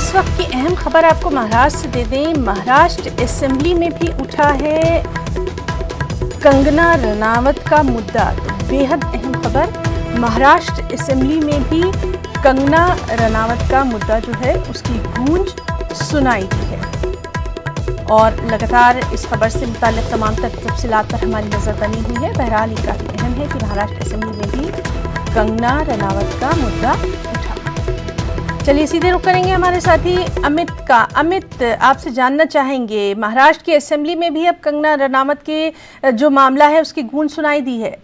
इस वक्त की अहम खबर आपको महाराष्ट्र से दे दें। महाराष्ट्र असेंबली में भी उठा है कंगना रनावत का मुद्दा। तो बेहद अहम खबर, महाराष्ट्र असेंबली में भी कंगना रनावत का मुद्दा जो है उसकी गूंज सुनाई दी है। और लगातार इस खबर से मुताल्लिक तमाम तफसीलात पर हमारी नजर बनी हुई है। बहरहाल ये काफी अहम है कि महाराष्ट्र असेंबली में भी कंगना रनावत का मुद्दा उठा। चलिए सीधे रुख करेंगे हमारे साथी अमित का। अमित, आपसे जानना चाहेंगे, महाराष्ट्र की असेंबली में भी अब कंगना रनावत के जो मामला है उसकी गूंज सुनाई दी है।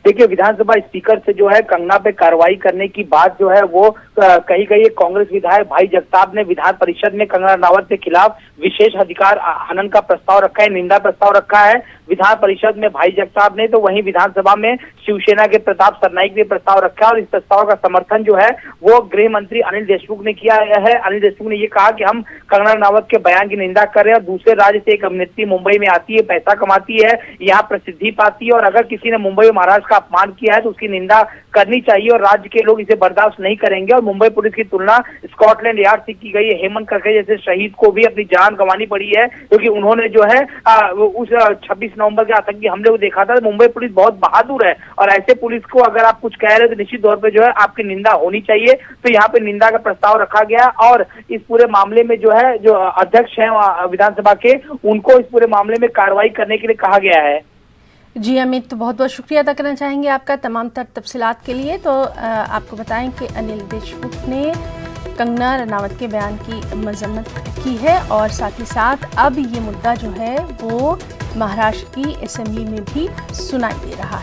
देखिए, विधानसभा स्पीकर से जो है कंगना पे कार्रवाई करने की बात जो है वो कही गई है। कांग्रेस विधायक भाई जगताप ने विधान परिषद में कंगना रनावत के खिलाफ विशेष अधिकार हनन का प्रस्ताव रखा है, निंदा प्रस्ताव रखा है विधान परिषद में भाई जगताप ने। तो वहीं विधानसभा में शिवसेना के प्रताप सरनाईक ने प्रस्ताव रखा और इस प्रस्ताव का समर्थन जो है वो गृह मंत्री अनिल देशमुख ने किया है। अनिल देशमुख ने ये कहा कि हम कंगना रनावत के बयान की निंदा कर रहे हैं और दूसरे राज्य से एक अभिनेत्री मुंबई में आती है, पैसा कमाती है, यहाँ प्रसिद्धि पाती है और अगर किसी ने मुंबई और महाराष्ट्र का अपमान किया है तो उसकी निंदा करनी चाहिए और राज्य के लोग इसे बर्दाश्त नहीं करेंगे। और मुंबई पुलिस की तुलना स्कॉटलैंड यार्ड से की गई है। हेमंत करके जैसे शहीद को भी अपनी जान गंवानी पड़ी है क्योंकि उन्होंने जो है उस 26 नवंबर के आतंकी हमले को देखा था। मुंबई पुलिस बहुत बहादुर है और ऐसे पुलिस को अगर आप कुछ कह रहे हो तो निश्चित तौर पे जो है आपकी निंदा होनी चाहिए। तो यहाँ पे निंदा का प्रस्ताव रखा गया और इस पूरे मामले में जो है जो अध्यक्ष हैं विधानसभा के, उनको इस पूरे मामले में कार्रवाई करने के लिए कहा गया है। जी अमित, तो बहुत बहुत शुक्रिया अदा करना चाहेंगे आपका तमाम तफसीलात के लिए। तो आपको बताएं कि अनिल देशमुख ने कंगना रनावत के बयान की मजम्मत की है और साथ ही साथ अब ये मुद्दा जो है वो महाराष्ट्र की असेंबली में भी सुनाई दे रहा है।